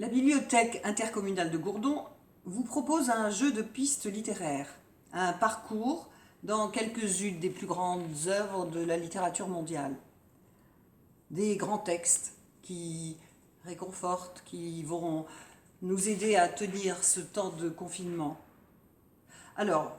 La bibliothèque intercommunale de Gourdon vous propose un jeu de pistes littéraires, un parcours dans quelques-unes des plus grandes œuvres de la littérature mondiale. Des grands textes qui réconfortent, qui vont nous aider à tenir ce temps de confinement. Alors,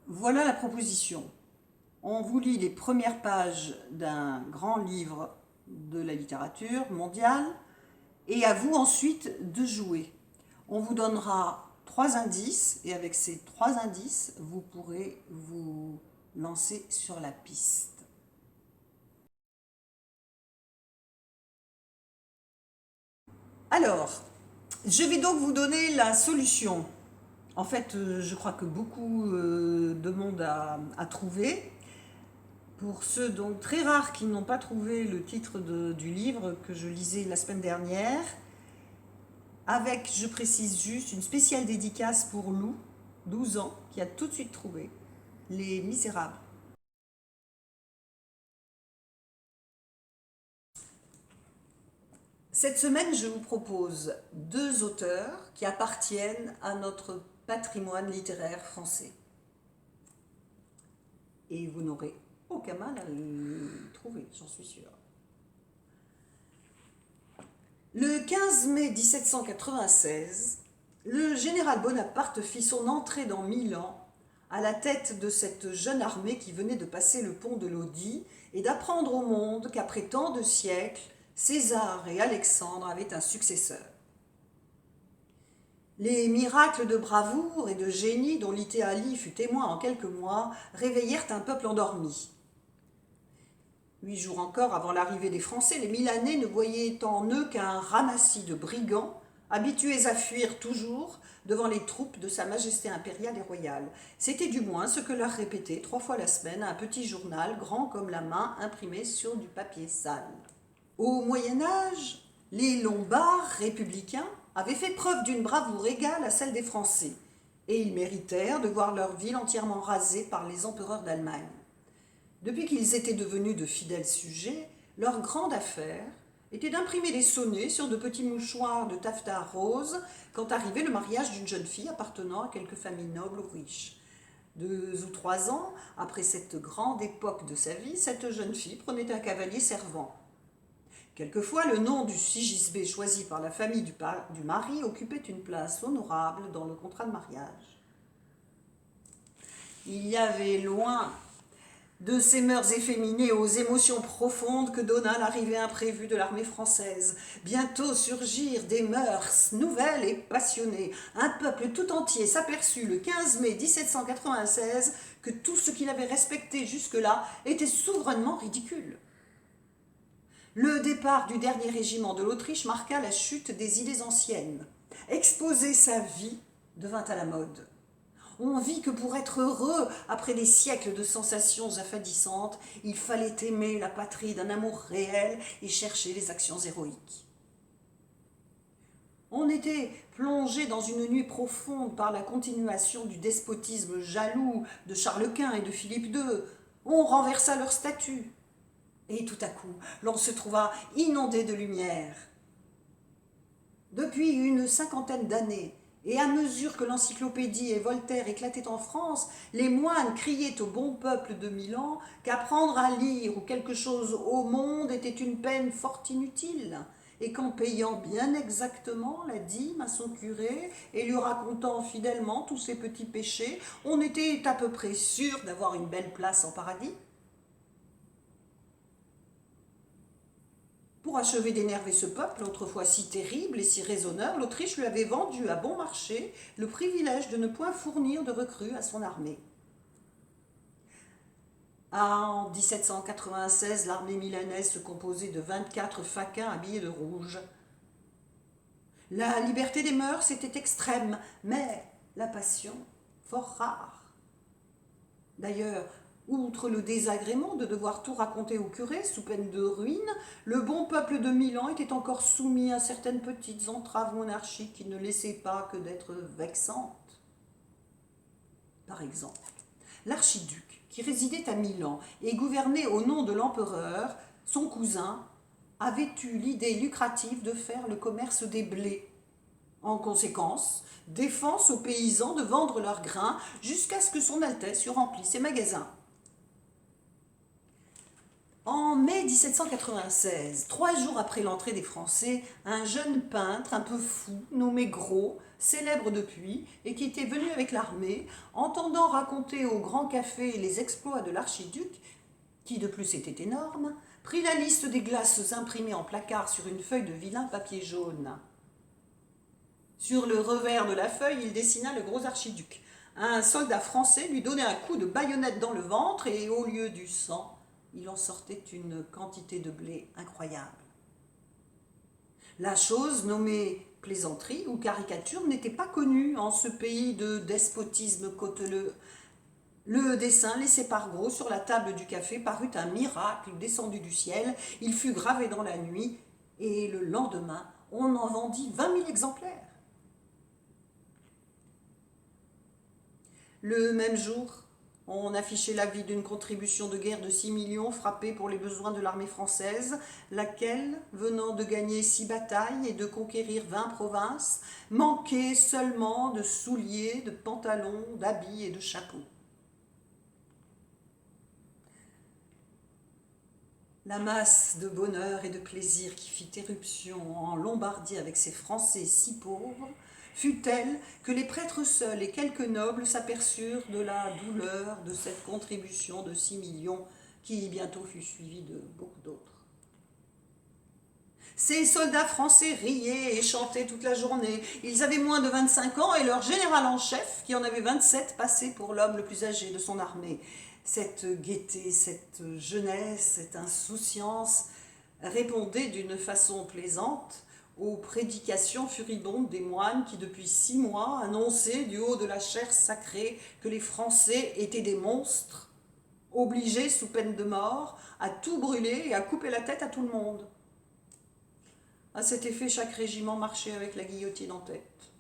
voilà la proposition. On vous lit les premières pages d'un grand livre de la littérature mondiale et à vous ensuite de jouer. On vous donnera 3 indices et avec ces 3 indices, vous pourrez vous lancer sur la piste. Alors, je vais donc vous donner la solution. En fait, je crois que beaucoup de monde a trouvé. Pour ceux donc très rares qui n'ont pas trouvé le titre du livre que je lisais la semaine dernière, avec, je précise juste, une spéciale dédicace pour Lou, 12 ans, qui a tout de suite trouvé Les Misérables. Cette semaine, je vous propose 2 auteurs qui appartiennent à notre patrimoine littéraire français. Et vous n'aurez aucun mal à le trouver, j'en suis sûre. Le 15 mai 1796, le général Bonaparte fit son entrée dans Milan à la tête de cette jeune armée qui venait de passer le pont de Lodi et d'apprendre au monde qu'après tant de siècles, César et Alexandre avaient un successeur. Les miracles de bravoure et de génie dont l'Italie fut témoin en quelques mois réveillèrent un peuple endormi. 8 jours encore avant l'arrivée des Français, les Milanais ne voyaient en eux qu'un ramassis de brigands, habitués à fuir toujours devant les troupes de Sa Majesté impériale et royale. C'était du moins ce que leur répétait 3 fois la semaine un petit journal grand comme la main imprimé sur du papier sale. Au Moyen-Âge, les Lombards républicains avaient fait preuve d'une bravoure égale à celle des Français, et ils méritèrent de voir leur ville entièrement rasée par les empereurs d'Allemagne. Depuis qu'ils étaient devenus de fidèles sujets, leur grande affaire était d'imprimer des sonnets sur de petits mouchoirs de taffetas rose quand arrivait le mariage d'une jeune fille appartenant à quelque famille noble ou riche. 2 ou 3 ans après cette grande époque de sa vie, cette jeune fille prenait un cavalier servant. Quelquefois, le nom du Sigisbée choisi par la famille du mari occupait une place honorable dans le contrat de mariage. Il y avait loin de ces mœurs efféminées aux émotions profondes que donna l'arrivée imprévue de l'armée française. Bientôt surgirent des mœurs nouvelles et passionnées. Un peuple tout entier s'aperçut le 15 mai 1796 que tout ce qu'il avait respecté jusque-là était souverainement ridicule. Le départ du dernier régiment de l'Autriche marqua la chute des idées anciennes. Exposer sa vie devint à la mode. On vit que pour être heureux, après des siècles de sensations affadissantes, il fallait aimer la patrie d'un amour réel et chercher les actions héroïques. On était plongé dans une nuit profonde par la continuation du despotisme jaloux de Charles Quint et de Philippe II. On renversa leur statut. Et tout à coup, l'on se trouva inondé de lumière. Depuis une 50aine d'années, et à mesure que l'encyclopédie et Voltaire éclataient en France, les moines criaient au bon peuple de Milan qu'apprendre à lire ou quelque chose au monde était une peine fort inutile, et qu'en payant bien exactement la dîme à son curé et lui racontant fidèlement tous ses petits péchés, on était à peu près sûr d'avoir une belle place en paradis. Pour achever d'énerver ce peuple, autrefois si terrible et si raisonneur, l'Autriche lui avait vendu à bon marché le privilège de ne point fournir de recrues à son armée. En 1796, l'armée milanaise se composait de 24 faquins habillés de rouge. La liberté des mœurs était extrême, mais la passion fort rare. D'ailleurs, outre le désagrément de devoir tout raconter au curé sous peine de ruine, le bon peuple de Milan était encore soumis à certaines petites entraves monarchiques qui ne laissaient pas que d'être vexantes. Par exemple, l'archiduc, qui résidait à Milan et gouvernait au nom de l'empereur, son cousin, avait eu l'idée lucrative de faire le commerce des blés. En conséquence, défense aux paysans de vendre leurs grains jusqu'à ce que son Altesse eût rempli ses magasins. En mai 1796, 3 jours après l'entrée des Français, un jeune peintre un peu fou, nommé Gros, célèbre depuis, et qui était venu avec l'armée, entendant raconter au Grand Café les exploits de l'archiduc, qui de plus était énorme, prit la liste des glaces imprimées en placard sur une feuille de vilain papier jaune. Sur le revers de la feuille, il dessina le gros archiduc. Un soldat français lui donnait un coup de baïonnette dans le ventre et au lieu du sang, il en sortait une quantité de blé incroyable. La chose nommée plaisanterie ou caricature n'était pas connue en ce pays de despotisme cauteleux. Le dessin laissé par Gros sur la table du café parut un miracle descendu du ciel. Il fut gravé dans la nuit et le lendemain, on en vendit 20 000 exemplaires. Le même jour, on affichait l'avis d'une contribution de guerre de 6 millions frappée pour les besoins de l'armée française, laquelle, venant de gagner 6 batailles et de conquérir 20 provinces, manquait seulement de souliers, de pantalons, d'habits et de chapeaux. La masse de bonheur et de plaisir qui fit éruption en Lombardie avec ces Français si pauvres fut telle que les prêtres seuls et quelques nobles s'aperçurent de la douleur de cette contribution de 6 millions qui bientôt fut suivie de beaucoup d'autres. Ces soldats français riaient et chantaient toute la journée. Ils avaient moins de 25 ans et leur général en chef, qui en avait 27, passait pour l'homme le plus âgé de son armée. Cette gaieté, cette jeunesse, cette insouciance répondaient d'une façon plaisante aux prédications furibondes des moines qui, depuis 6 mois, annonçaient du haut de la chaire sacrée que les Français étaient des monstres, obligés, sous peine de mort, à tout brûler et à couper la tête à tout le monde. À cet effet, chaque régiment marchait avec la guillotine en tête.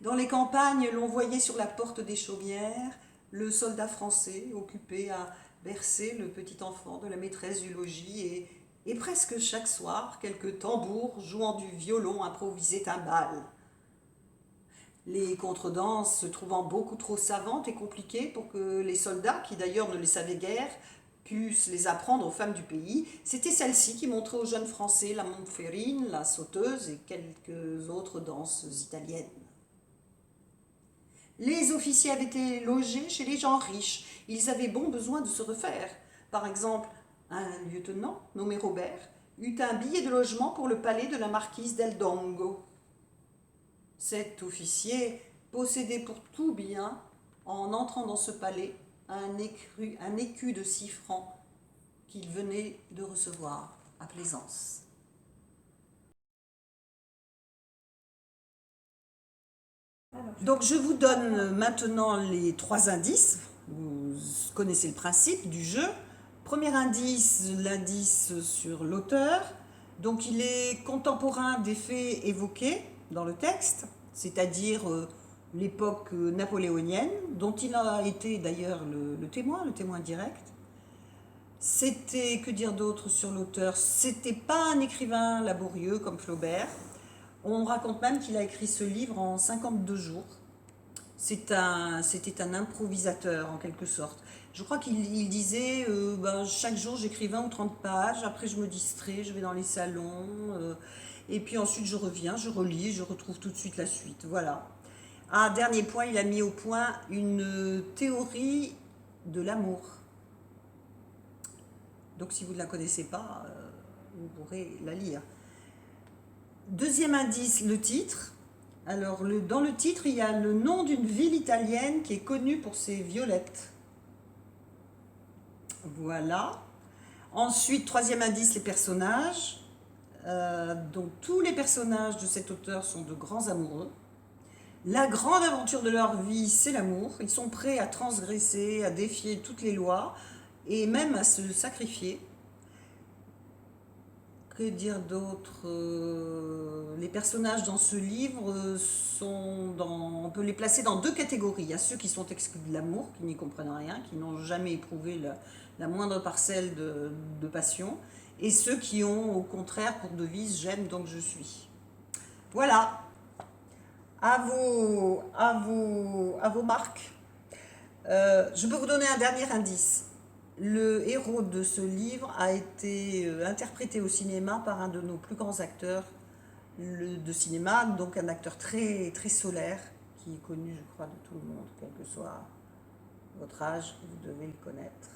Dans les campagnes, l'on voyait sur la porte des chaumières le soldat français occupé à bercer le petit enfant de la maîtresse du logis et presque chaque soir, quelques tambours jouant du violon improvisaient un bal. Les contredanses se trouvant beaucoup trop savantes et compliquées pour que les soldats, qui d'ailleurs ne les savaient guère, puissent les apprendre aux femmes du pays, c'était celle-ci qui montrait aux jeunes Français la montferrine, la sauteuse et quelques autres danses italiennes. Les officiers avaient été logés chez les gens riches. Ils avaient bon besoin de se refaire. Par exemple, un lieutenant, nommé Robert, eut un billet de logement pour le palais de la marquise del Dongo. Cet officier possédait pour tout bien, en entrant dans ce palais, un écu de 6 francs qu'il venait de recevoir à Plaisance. Donc je vous donne maintenant les 3 indices. Vous connaissez le principe du jeu. Premier indice, l'indice sur l'auteur. Donc il est contemporain des faits évoqués dans le texte, c'est-à-dire l'époque napoléonienne, dont il a été d'ailleurs le témoin direct. C'était, que dire d'autre sur l'auteur? C'était pas un écrivain laborieux comme Flaubert. On raconte même qu'il a écrit ce livre en 52 jours. C'était un improvisateur en quelque sorte. Je crois qu'il disait chaque jour j'écris 20 ou 30 pages, après je me distrais, je vais dans les salons, et puis ensuite je reviens, je relis, je retrouve tout de suite la suite. Voilà. Ah, dernier point, il a mis au point une théorie de l'amour. Donc si vous ne la connaissez pas, vous pourrez la lire. Deuxième indice, le titre. Alors, dans le titre, il y a le nom d'une ville italienne qui est connue pour ses violettes. Voilà. Ensuite, troisième indice, les personnages. Donc, tous les personnages de cet auteur sont de grands amoureux. La grande aventure de leur vie, c'est l'amour. Ils sont prêts à transgresser, à défier toutes les lois et même à se sacrifier. Que dire d'autre? Les personnages dans ce livre on peut les placer dans 2 catégories. Il y a ceux qui sont exclus de l'amour, qui n'y comprennent rien, qui n'ont jamais éprouvé la moindre parcelle de passion, et ceux qui ont au contraire pour devise « j'aime donc je suis ». Voilà, à vos marques. Je peux vous donner un dernier indice. Le héros de ce livre a été interprété au cinéma par un de nos plus grands acteurs de cinéma, donc un acteur très, très solaire, qui est connu, je crois, de tout le monde, quel que soit votre âge, vous devez le connaître.